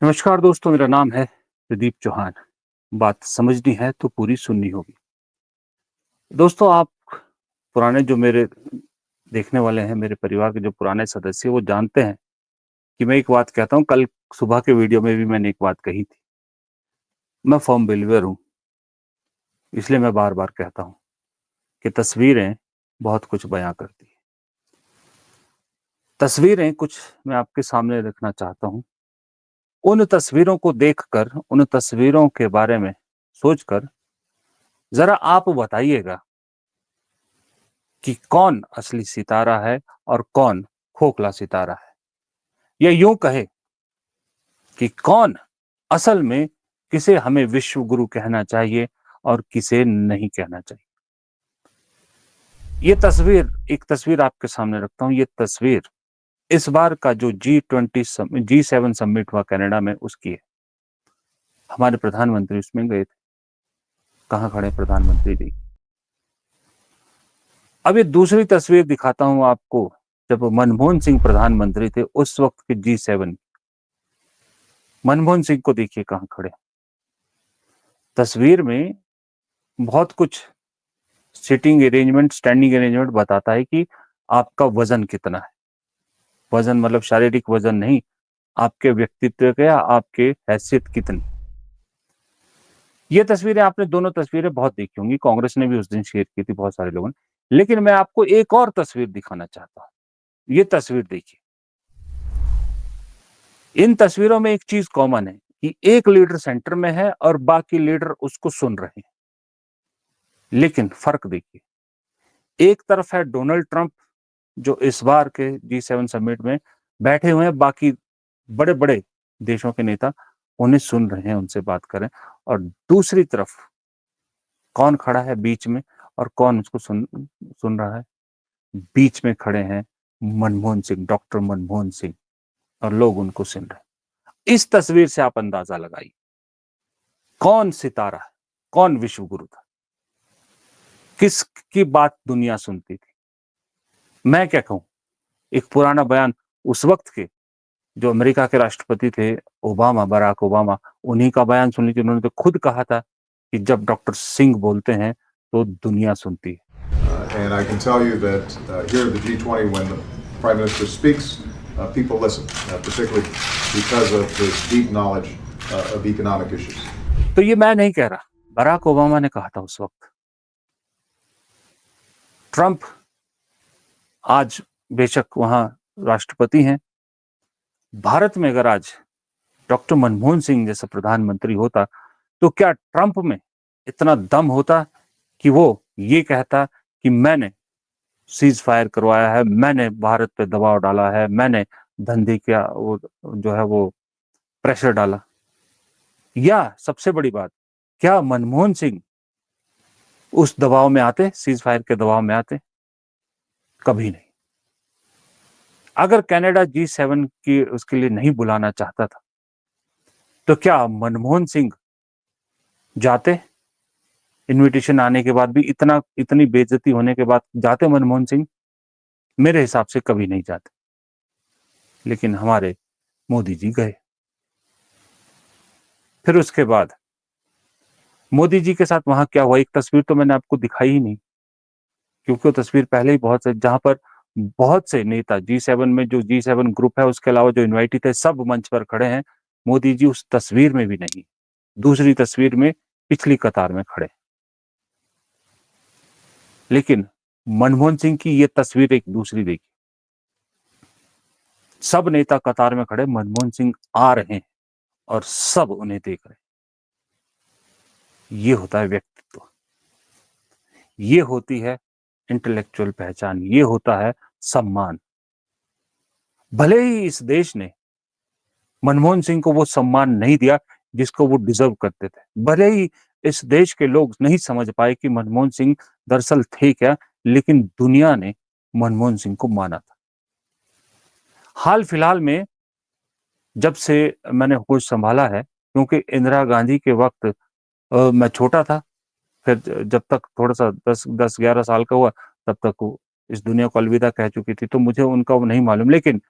नमस्कार दोस्तों, मेरा नाम है प्रदीप चौहान। बात समझनी है तो पूरी सुननी होगी। दोस्तों, आप पुराने जो मेरे देखने वाले हैं, मेरे परिवार के जो पुराने सदस्य वो जानते हैं कि मैं एक बात कहता हूँ। कल सुबह के वीडियो में भी मैंने एक बात कही थी। मैं फर्म बिलीवर हूँ, इसलिए मैं बार-बार कहता हूँ कि तस्वीरें बहुत कुछ बयाँ करती हैं। तस्वीरें कुछ मैं आपके सामने रखना चाहता हूँ। उन तस्वीरों को देखकर, उन तस्वीरों के बारे में सोचकर ज़रा आप बताइएगा कि कौन असली सितारा है और कौन खोखला सितारा है? या यूँ कहें कि कौन असल में किसे हमें विश्व गुरु कहना चाहिए और किसे नहीं कहना चाहिए? एक तस्वीर आपके सामने रखता हूँ। ये तस्वीर इस बार का जो G7 समिट हुआ कनाडा में उसकी है। हमारे प्रधानमंत्री उसमें गए थे। कहाँ खड़े प्रधानमंत्री जी? अब ये दूसरी तस्वीर दिखाता हूँ आपको, जब मनमोहन सिंह प्रधानमंत्री थे उस वक़्त के G7। मनमोहन सिंह को देखिए कहाँ खड़े हैं। तस्वीर में बहुत कुछ सिटिंग अरेंजमेंट, स्टैंडिंग अरेंजमेंट बताता है कि आपका वज़न कितना है। वज़न मतलब शारीरिक वज़न नहीं, आपके व्यक्तित्व का या आपके हैसियत कितनी। ये तस्वीरें आपने दोनों तस्वीरें बहुत देखी होंगी, कांग्रेस ने भी उस दिन शेयर की थी बहुत सारे लोगों ने। लेकिन मैं आपको एक और तस्वीर दिखाना चाहता हूँ। ये तस्वीर देखिए। इन तस्वीरों में एक चीज़ कॉमन है कि एक लीडर सेंटर में है और बाकी लीडर उसको सुन रहे हैं। लेकिन फ़र्क देखिए, एक तरफ है डोनाल्ड ट्रंप जो इस बार के G7 समिट में बैठे हुए हैं, बाकी बड़े-बड़े देशों के नेता उन्हें सुन रहे हैं, उनसे बात कर रहे हैं। और दूसरी तरफ कौन खड़ा है बीच में और कौन उसको सुन सुन रहा है? बीच में खड़े हैं मनमोहन सिंह, डॉक्टर मनमोहन सिंह, और लोग उनको सुन रहे हैं। इस तस्वीर से आप अंदाज़ा लगाइए, कौन सितारा है, कौन विश्व गुरु था, किसकी बात दुनिया सुनती थी? मैं क्या कहूँ, एक पुराना बयान उस वक़्त के जो अमेरिका के राष्ट्रपति थे ओबामा, बराक ओबामा, उन्हीं का बयान सुन लीजिए। उन्होंने तो खुद कहा था कि जब डॉक्टर सिंह बोलते हैं तो दुनिया सुनती है। And I can tell you that here at the G20, when the Prime Minister speaks, people listen, particularly because of his deep knowledge of economic issues. तो ये मैं नहीं कह रहा, बराक ओबामा ने कहा था उस वक़्त। ट्रंप आज बेशक वहाँ राष्ट्रपति हैं। भारत में अगर आज डॉक्टर मनमोहन सिंह जैसा प्रधानमंत्री होता, तो क्या ट्रंप में इतना दम होता कि वो ये कहता कि मैंने सीज़ फायर करवाया है, मैंने भारत पे दबाव डाला है, मैंने धंधे का वो जो है वो प्रेशर डाला। या सबसे बड़ी बात, क्या मनमोहन सिंह उस दबाव में आते, सीज़ फायर के दबाव में आते? कभी नहीं। अगर कनाडा G7 की उसके लिए नहीं बुलाना चाहता था, तो क्या मनमोहन सिंह जाते? इन्विटेशन आने के बाद भी, इतनी बेइज्जती होने के बाद जाते मनमोहन सिंह? मेरे हिसाब से कभी नहीं जाते। लेकिन हमारे मोदी जी गए। फिर उसके बाद मोदी जी के साथ वहाँ क्या हुआ, एक तस्वीर तो मैंने आपको दिखाई ही नहीं, क्योंकि वो तस्वीर पहले ही बहुत से, जहाँ पर बहुत से नेता G7 में, जो G7 ग्रुप है उसके अलावा जो इनवाइटेड थे सब मंच पर खड़े हैं। मोदी जी उस तस्वीर में भी नहीं। दूसरी तस्वीर में पिछली कतार में खड़े। लेकिन मनमोहन सिंह की ये तस्वीर एक दूसरी देखिए। सब नेता कतार में खड़े, मनमोहन सिंह आ रहे हैं और सब उन्हें देख रहे हैं। ये होता है व्यक्तित्व, ये होती है इंटेलेक्चुअल पहचान, ये होता है सम्मान। भले ही इस देश ने मनमोहन सिंह को वो सम्मान नहीं दिया जिसको वो डिजर्व करते थे, भले ही इस देश के लोग नहीं समझ पाए कि मनमोहन सिंह दरअसल थे क्या, लेकिन दुनिया ने मनमोहन सिंह को माना था। हाल फिलहाल में जब से मैंने होश संभाला है, क्योंकि इंदिरा गांधी के वक्त मैं छोटा था, फिर जब तक थोड़ा-सा 10-11 साल का हुआ, तब तक वो इस दुनिया को अलविदा कह चुकी थी, तो मुझे उनका वो नहीं मालूम। लेकिन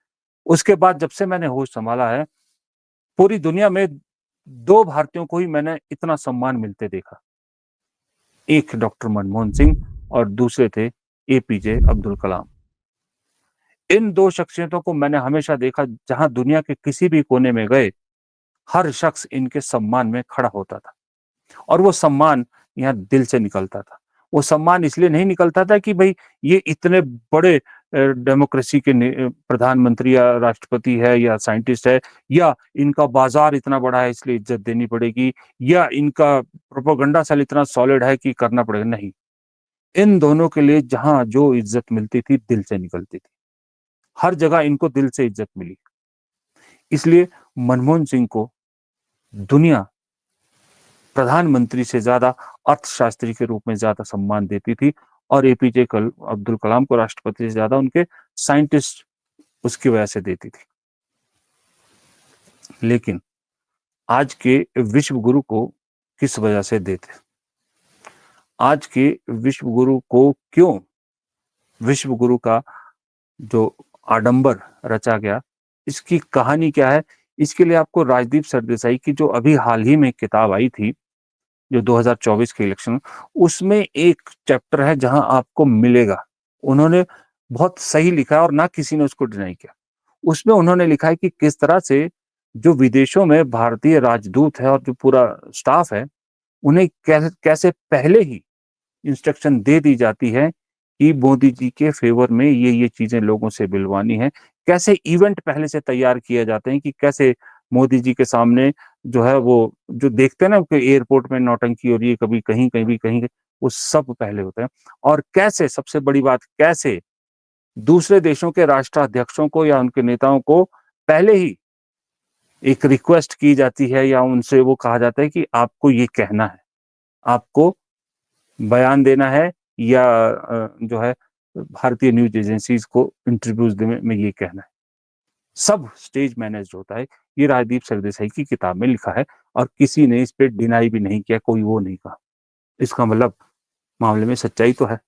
उसके बाद जब से मैंने होश सँभाला है, पूरी दुनिया में दो भारतीयों को ही मैंने इतना सम्मान मिलते देखा, एक डॉक्टर मनमोहन सिंह और दूसरे थे एपीजे अब्दुल कलाम। इन दो शख्सियतों को मैंने हमेशा देखा, जहां दुनिया के किसी भी कोने में गए हर शख्स इनके सम्मान में खड़ा होता था, और वो सम्मान यहाँ दिल से निकलता था। वो सम्मान इसलिए नहीं निकलता था कि भाई ये इतने बड़े डेमोक्रेसी के प्रधानमंत्री या राष्ट्रपति है या साइंटिस्ट है, या इनका बाजार इतना बड़ा है इसलिए इज्जत देनी पड़ेगी, या इनका प्रोपेगेंडा सेल इतना सॉलिड है कि करना पड़ेगा। नहीं, इन दोनों के लिए जहां जो इज्जत मिलती थी दिल से निकलती थी, हर जगह इनको दिल से इज्जत मिली। इसलिए मनमोहन सिंह को दुनिया प्रधानमंत्री से ज्यादा अर्थशास्त्री के रूप में ज्यादा सम्मान देती थी, और एपीजे अब्दुल कलाम को राष्ट्रपति से ज्यादा उनके साइंटिस्ट उसकी वजह से देती थी। लेकिन आज के विश्व गुरु को किस वजह से देते? आज के विश्व गुरु को क्यों विश्व गुरु का जो आडंबर रचा गया, इसकी कहानी क्या है? इसके लिए आपको राजदीप सरदेसाई की जो अभी हाल ही में किताब आई थी, जो 2024 के इलेक्शन, उसमें एक चैप्टर है जहां आपको मिलेगा। उन्होंने बहुत सही लिखा है और ना किसी ने उसको डिनाई किया। उसमें उन्होंने लिखा है कि किस तरह से जो विदेशों में भारतीय राजदूत है और जो पूरा स्टाफ है, उन्हें कैसे कैसे पहले ही इंस्ट्रक्शन दे दी जाती है कि मोदी जी के फेवर में ये चीजें लोगों से बिलवानी है। कैसे इवेंट पहले से तैयार किए जाते हैं कि कैसे मोदी जी के सामने जो है वो जो देखते हैं ना कि एयरपोर्ट में नौटंकी हो रही है, कभी कहीं कहीं भी कहीं, वो सब पहले होता है। और कैसे, सबसे बड़ी बात, कैसे दूसरे देशों के राष्ट्राध्यक्षों को या उनके नेताओं को पहले ही एक रिक्वेस्ट की जाती है या उनसे वो कहा जाता है कि आपको ये कहना है, आपको बयान देना है, या जो है भारतीय न्यूज एजेंसीज को इंटरव्यूज में ये कहना है। सब स्टेज मैनेज होता है। ये राजदीप सरदेसाई की किताब में लिखा है, और किसी ने इस पे डिनाई भी नहीं किया, कोई वो नहीं कहा। इसका मतलब मामले में सच्चाई तो है।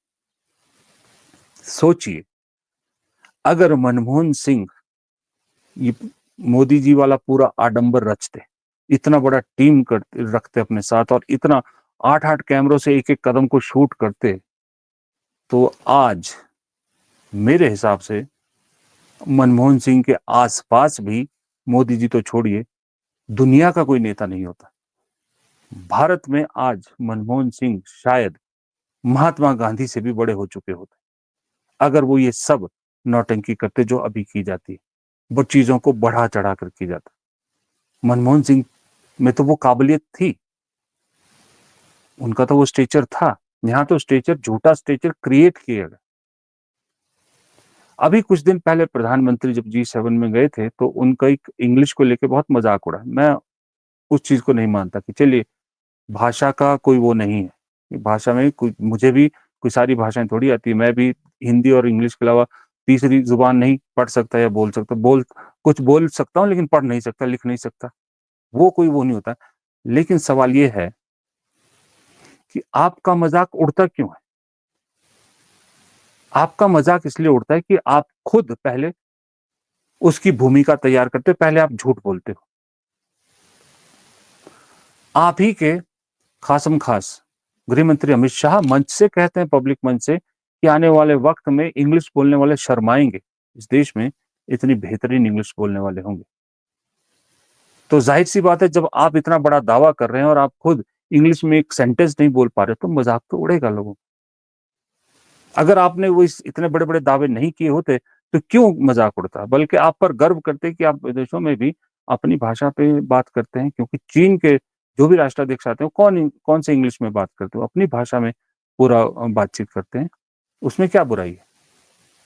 सोचिए, अगर मनमोहन सिंह ये मोदी जी वाला पूरा आडंबर रचते, इतना बड़ा टीम करते रखते अपने साथ, और इतना 8-8 कैमरों से एक एक कदम को शूट करते, तो आज मेरे हिसाब से मनमोहन सिंह के आसपास भी, मोदी जी तो छोड़िए, दुनिया का कोई नेता नहीं होता। भारत में आज मनमोहन सिंह शायद महात्मा गांधी से भी बड़े हो चुके होते, अगर वो ये सब नौटंकी करते जो अभी की जाती है, वो चीजों को बढ़ा चढ़ा कर की जाता। मनमोहन सिंह में तो वो काबिलियत थी, उनका तो वो स्टेचर था। यहाँ तो स्टेचर, झूठा स्टेचर क्रिएट किया गया। अभी कुछ दिन पहले प्रधानमंत्री जब G7 में गए थे, तो उनका एक इंग्लिश को लेके बहुत मजाक उड़ा। मैं उस चीज को नहीं मानता कि चलिए, भाषा का कोई वो नहीं है, भाषा में कोई, मुझे भी कोई सारी भाषाएं थोड़ी आती है। मैं भी हिंदी और इंग्लिश के अलावा तीसरी जुबान नहीं पढ़ सकता या बोल सकता। कुछ बोल सकता हूँ लेकिन पढ़ नहीं सकता, लिख नहीं सकता। वो कोई वो नहीं होता। लेकिन सवाल ये है कि आपका मजाक उड़ता क्यों है? आपका मजाक इसलिए उड़ता है कि आप खुद पहले उसकी भूमिका तैयार करते हो, पहले आप झूठ बोलते हो। आप ही के खासम खास गृह मंत्री अमित शाह मंच से कहते हैं, पब्लिक मंच से, कि आने वाले वक्त में इंग्लिश बोलने वाले शर्माएंगे, इस देश में इतनी बेहतरीन इंग्लिश बोलने वाले होंगे। तो जाहिर सी बात है, जब आप इतना बड़ा दावा कर रहे हैं और आप खुद इंग्लिश में एक सेंटेंस नहीं बोल पा रहे, तो मजाक तो उड़ेगा लोगों। अगर आपने वो इतने बड़े बड़े दावे नहीं किए होते, तो क्यों मजाक उड़ता? बल्कि आप पर गर्व करते कि आप विदेशों में भी अपनी भाषा पे बात करते हैं, क्योंकि चीन के जो भी राष्ट्राध्यक्ष आते हैं, कौन कौन से इंग्लिश में बात करते हो, अपनी भाषा में पूरा बातचीत करते हैं। उसमें क्या बुराई है?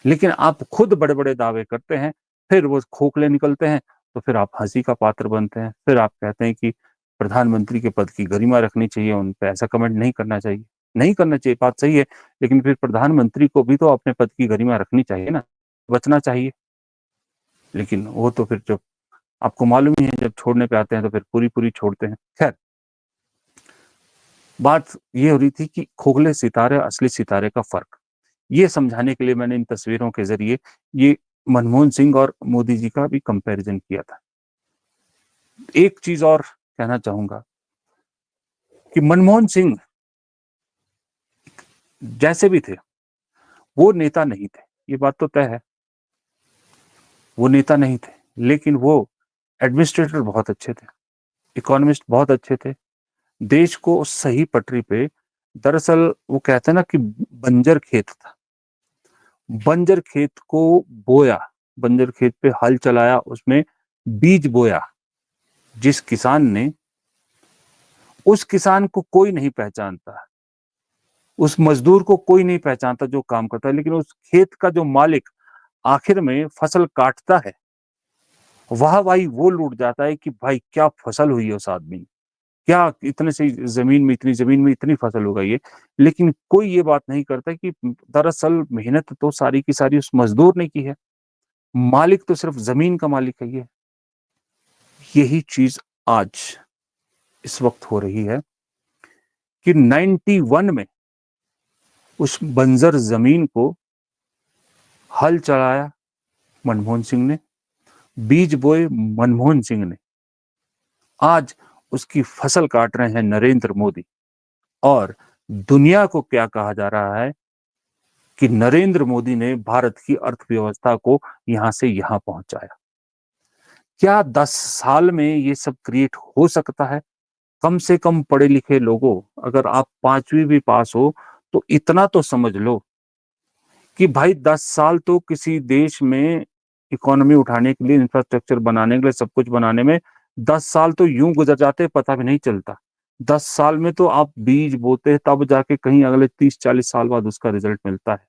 लेकिन आप खुद बड़े बड़े दावे करते हैं, फिर वो खोखले निकलते हैं, तो फिर आप हंसी का पात्र बनते हैं। फिर आप कहते हैं कि प्रधानमंत्री के पद की गरिमा रखनी चाहिए, उन पे ऐसा कमेंट नहीं करना चाहिए। नहीं करना चाहिए, बात सही है, लेकिन फिर प्रधानमंत्री को भी तो अपने पद की गरिमा रखनी चाहिए ना, बचना चाहिए। लेकिन वो तो फिर जब आपको मालूम ही है, जब छोड़ने पे आते हैं तो फिर पूरी पूरी छोड़ते हैं। खैर, बात ये हो रही थी कि खोखले सितारे असली सितारे का फर्क, ये समझाने के लिए मैंने इन तस्वीरों के जरिए ये मनमोहन सिंह और मोदी जी का भी कंपैरिजन किया था। एक चीज और कहना चाहूंगा कि मनमोहन सिंह जैसे भी थे, वो नेता नहीं थे, ये बात तो तय है, वो नेता नहीं थे, लेकिन वो एडमिनिस्ट्रेटर बहुत अच्छे थे, इकोनॉमिस्ट बहुत अच्छे थे, देश को सही पटरी पे, दरअसल वो कहते हैं ना कि बंजर खेत था, बंजर खेत को बोया, बंजर खेत पे हल चलाया, उसमें बीज बोया, जिस किसान ने, उस किसान को कोई नहीं पहचानता, उस मजदूर को कोई नहीं पहचानता जो काम करता है, लेकिन उस खेत का जो मालिक आखिर में फसल काटता है, वाह भाई वो लूट जाता है कि भाई क्या फसल हुई है उस आदमी की, क्या इतने से जमीन में, इतनी जमीन में इतनी फसल हो गई है। लेकिन कोई ये बात नहीं करता कि दरअसल मेहनत तो सारी की सारी उस मजदूर ने की है, मालिक तो सिर्फ जमीन का मालिक है। ये यही चीज आज इस वक्त हो रही है कि 91 में उस बंजर जमीन को हल चलाया मनमोहन सिंह ने, बीज बोए मनमोहन सिंह ने, आज उसकी फसल काट रहे हैं नरेंद्र मोदी। और दुनिया को क्या कहा जा रहा है कि नरेंद्र मोदी ने भारत की अर्थव्यवस्था को यहां से यहां पहुंचाया। क्या 10 साल में ये सब क्रिएट हो सकता है? कम से कम पढ़े लिखे लोगों, अगर आप 5वीं भी पास हो तो इतना तो समझ लो कि भाई 10 साल तो किसी देश में इकोनॉमी उठाने के लिए, इंफ्रास्ट्रक्चर बनाने के लिए, सब कुछ बनाने में 10 साल तो यूं गुजर जाते पता भी नहीं चलता। 10 साल में तो आप बीज बोते हैं, तब जाके कहीं अगले 30-40 साल बाद उसका रिजल्ट मिलता है।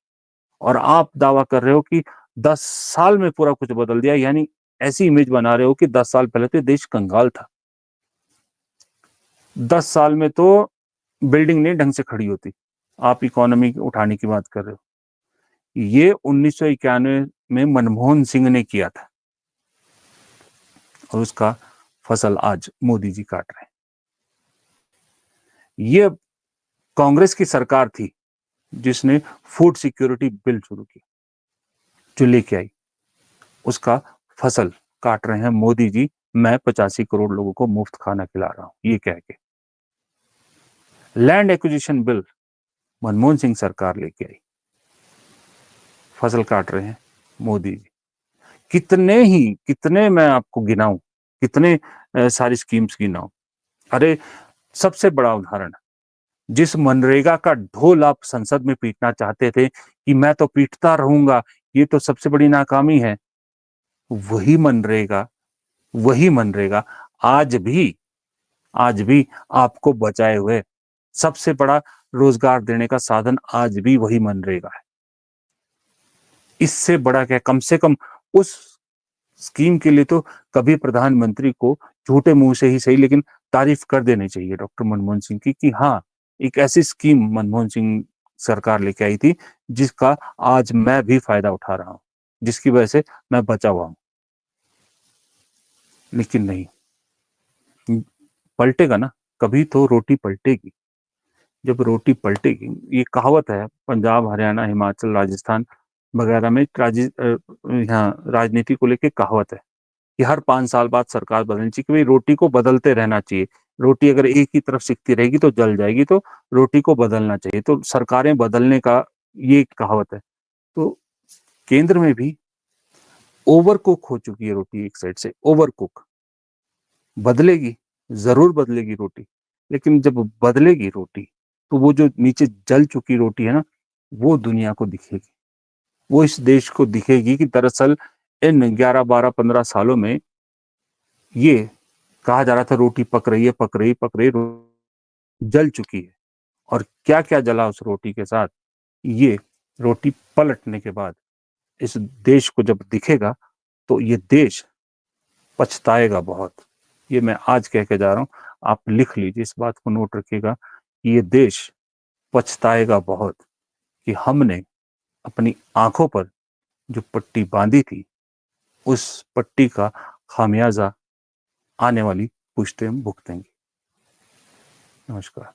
और आप दावा कर रहे हो कि 10 साल में पूरा कुछ बदल दिया, यानी ऐसी इमेज बना रहे हो कि 10 साल पहले तो देश कंगाल था, 10 साल में तो बिल्डिंग नहीं ढंग से खड़ी होती, आप इकोनॉमी उठाने की बात कर रहे हो। ये 1991 में मनमोहन सिंह ने किया था, और उसका फसल आज मोदी जी काट रहे हैं। ये कांग्रेस की सरकार थी जिसने फूड सिक्योरिटी बिल शुरू की, जो लेके आई, उसका फसल काट रहे हैं मोदी जी। मैं 85 करोड़ लोगों को मुफ्त खाना खिला रहा हूं, ये कह के। Land acquisition bill Manmohan Singh सरकार लेके आई, फसल काट रहे हैं मोदी जी। कितने मैं आपको गिनाऊं, कितने सारी स्कीम्स गिनाऊं। अरे सबसे बड़ा उदाहरण, जिस मनरेगा का ढोल आप संसद में पीटना चाहते थे कि मैं तो पीटता रहूंगा, ये तो सबसे बड़ी नाकामी है, वही मनरेगा, वही मनरेगा आज भी, आज भी आपको बचाए हुए सबसे बड़ा रोजगार देने का साधन आज भी वही मनरेगा है। इससे बड़ा क्या, कम से कम उस स्कीम के लिए तो कभी प्रधानमंत्री को झूठे मुंह से ही सही, लेकिन तारीफ कर देनी चाहिए डॉक्टर मनमोहन सिंह की कि हाँ, एक ऐसी स्कीम मनमोहन सिंह सरकार लेके आई थी जिसका आज मैं भी फायदा उठा रहा हूं, जिसकी वजह से मैं बचा हुआ हूं। लेकिन नहीं, पलटेगा ना, कभी तो रोटी पलटेगी। जब रोटी पलटेगी, ये कहावत है पंजाब, हरियाणा, हिमाचल, राजस्थान वगैरह में, यहाँ राजनीति को लेके कहावत है कि हर 5 साल बाद सरकार बदलनी चाहिए, कि भाई रोटी को बदलते रहना चाहिए। रोटी अगर एक ही तरफ सिकती रहेगी तो जल जाएगी, तो रोटी को बदलना चाहिए, तो सरकारें बदलने का ये कहावत है। तो केंद्र में भी ओवर कुक हो चुकी है रोटी, एक साइड से ओवर कुक। बदलेगी, जरूर बदलेगी रोटी, लेकिन जब बदलेगी रोटी तो वो जो नीचे जल चुकी रोटी है ना, वो दुनिया को दिखेगी, वो इस देश को दिखेगी कि दरअसल इन 11-12-15 सालों में ये कहा जा रहा था रोटी पक रही है, पक रही, पक रही, जल चुकी है। और क्या क्या जला उस रोटी के साथ, ये रोटी पलटने के बाद इस देश को जब दिखेगा तो ये देश पछताएगा बहुत। ये मैं आज कह के जा रहा हूं, आप लिख लीजिए, इस बात को नोट रखिएगा कि ये देश पछताएगा बहुत कि हमने अपनी आंखों पर जो पट्टी बांधी थी, उस पट्टी का खामियाजा आने वाली पुश्तें भुगतेंगी। नमस्कार।